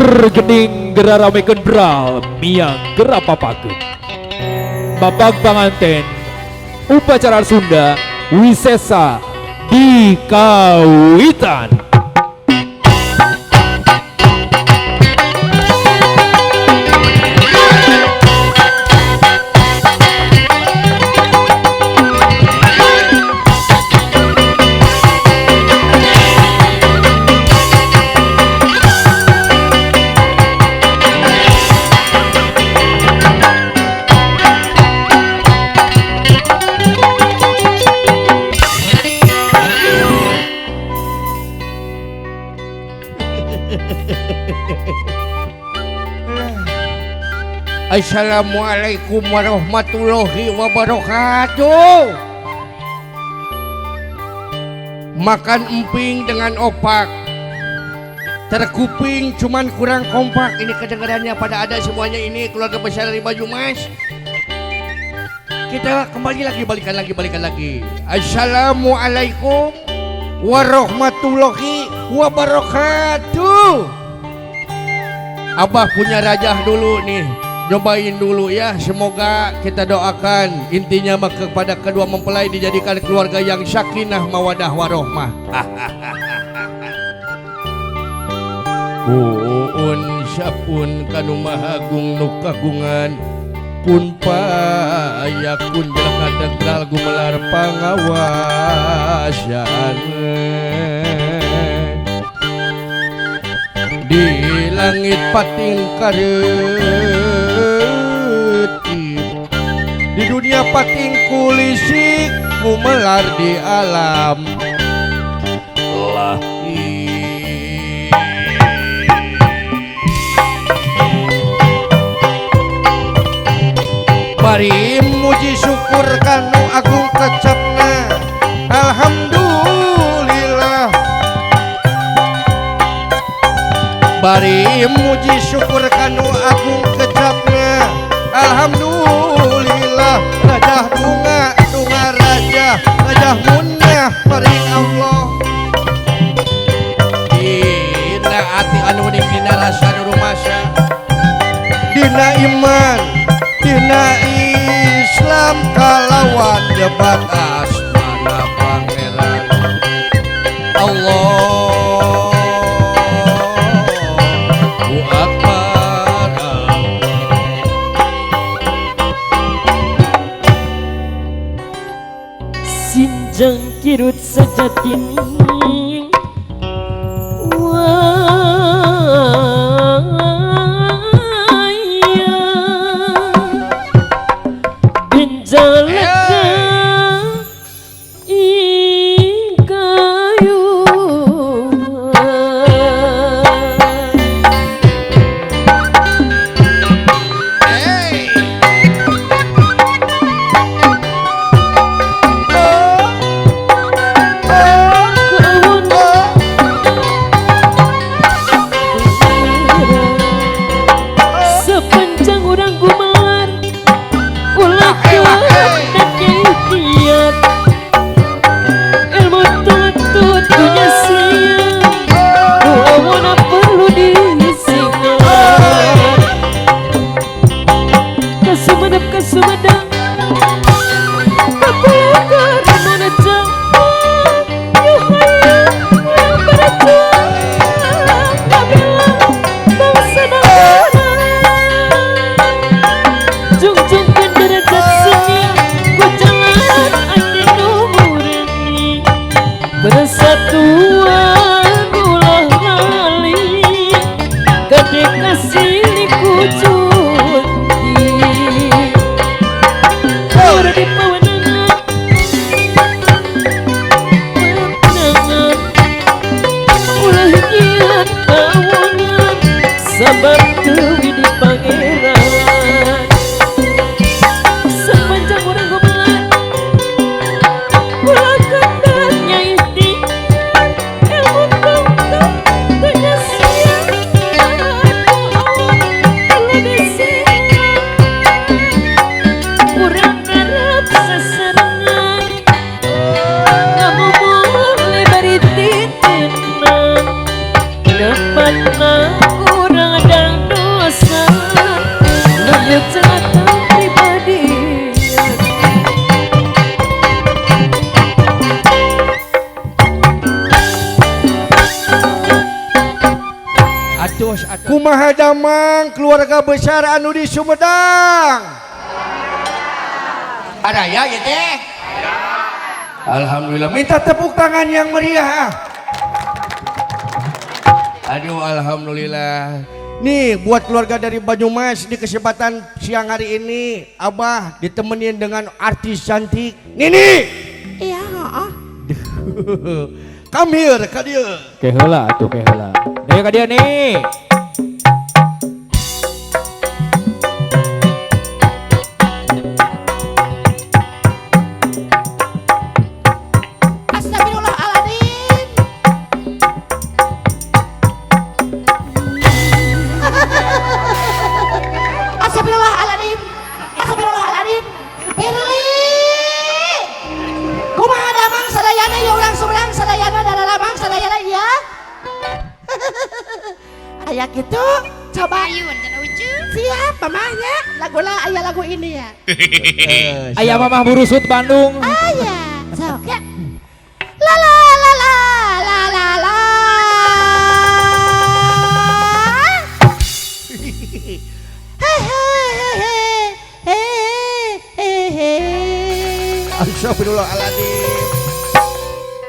gening geraramekeun bral miang gerapapakeun. Babag panganten upacara Sunda wisesa dikawitan. Assalamualaikum warahmatullahi wabarakatuh. Makan emping dengan opak, terkuping cuman kurang kompak. Ini kedengarannya pada ada semuanya. Ini keluarga besar dari Baju Mas. Kita kembali lagi, balikan lagi. Assalamualaikum warahmatullahi wabarakatuh. Abah punya rajah dulu nih, nyobain dulu ya. Semoga kita doakan intinya mah kepada kedua mempelai dijadikan keluarga yang sakinah mawadah warohmah. Puun sapun kanu mahagung nu kagungan kun payakun jelaka degral gumelar pangawasan di langit pating kareutip, di dunia pating kulisik gumelar di alam lahir. Mari muji syukur kanu agung kecapna, alhamdulillah. Bari muji syukur kanu agung kecapna, alhamdulillah. Rajah dunga rajah munnah paring Allah. Dina ati anu ning dina rasa nu rumasa, dina iman, dina Islam kalawan debat asmana pangeran Allah. Sinjang kirut sejati dapat kurang Jos kumaha damang keluarga besar anu di Sumedang. Ada ya teh. Alhamdulillah, minta tepuk tangan yang meriah. Aduh, alhamdulillah. Nih buat keluarga dari Banyumas di kesempatan siang hari ini, Abah ditemenin dengan artis cantik Nini. Iya, heeh. Come here, ka dieu. Keheula atuh keheula. Nih ka dia nih. Astagfirullahaladzim. Astagfirullahaladzim. Astagfirullahaladzim. Pirli. Kumaha damang sadayana ya urang Sumedang sadayana dadalamang sadayana ya. Aya gitu, coba. Siap mamanya. Lagu aya lagu ini ya. Aya Mamah Burusut Bandung. Aya. Sok ya. La la la la la la la. Astagfirullahaladzim.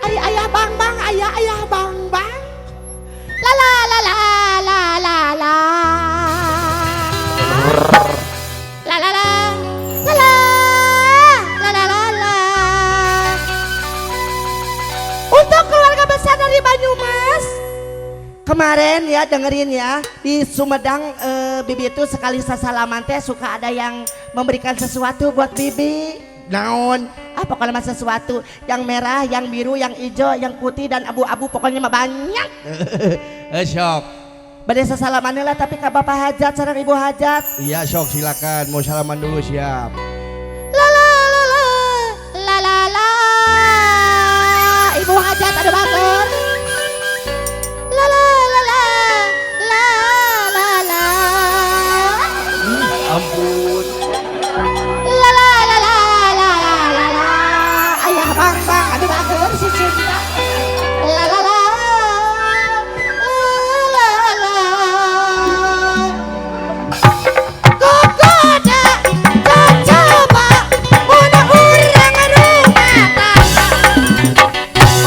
Ari ayah bang bang, ayah bang bang. La la la la la la la. La la la la la la la la la. Untuk keluarga besar dari Banyumas. Kemarin ya dengerin ya di Sumedang Bibi itu sekali sasalaman teh suka ada yang memberikan sesuatu buat Bibi. Naon? Apa kalau masa sesuatu yang merah, yang biru, yang hijau, yang putih dan abu-abu pokoknya mah banyak. Sok. Bade sasalaman lah tapi ka Bapak Hajat sareng Ibu Hajat. Iya sok silakan mau salaman dulu siap. La la la la la la la. Ibu Hajat ada batur. La la la la la la la. Ampun. La la la la la la la. Ayah bang bang ada batur si cinta. La la la. La la la. Kokoda coba una urang rumah tangga.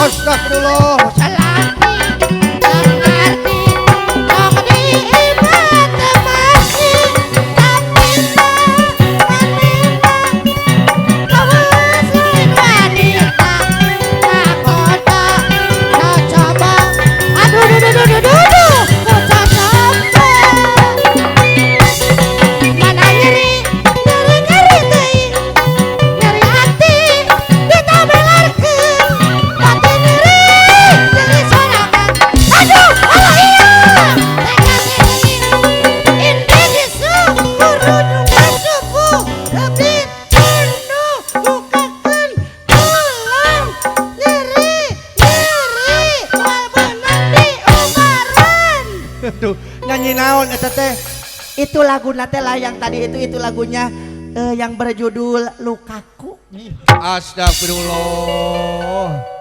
Astagfirullah. Salati ngarti tong diibat masih tapi kawasin wanita nakoda coba aduh bocah sampai mana nyeri teuing nyeri hati kita belarkeun hati nyeri jadi sorangan aduh Allah iya ini disuruh ngasupu lebih penuh bukakan tulang nyeri wal benang di ubaran. Aduh, nyanyi naon eta teh? Itu lagu nate lah yang tadi itu lagunya yang berjudul Lukaku. Astagfirullah.